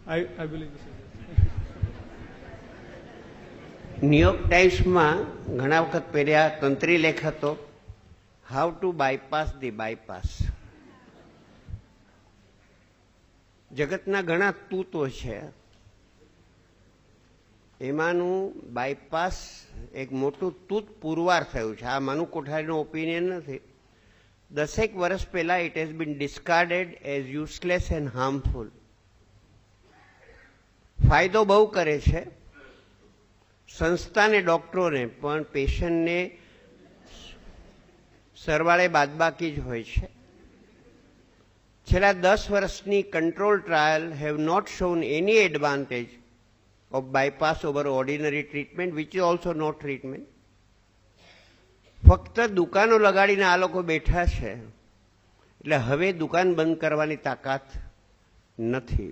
I believe this is New York ટાઈમ્સમાં ઘણા વખત પહેર્યા તંત્રી લેખ હતો, how to bypass the bypass. જગતના ઘણા તૂતો છે, એમાંનું બાયપાસ એક મોટું તૂત પુરવાર થયું છે. આ મનુ કોઠારીનો ઓપિનિયન નથી. 10 વર્ષ પહેલા it has been discarded as useless and harmful. ફાયદો બહુ કરે છે સંસ્થાને, ડોક્ટરોને, પણ પેશન્ટને સરવાળે બાદબાકી જ હોય છે. છેલ્લા 10 વર્ષની control trial have not shown any advantage of bypass over ordinary treatment, which is also not treatment. ફક્ત દુકાનો લગાડીને આ લોકો બેઠા છે, એટલે હવે દુકાન બંધ કરવાની તાકાત નથી.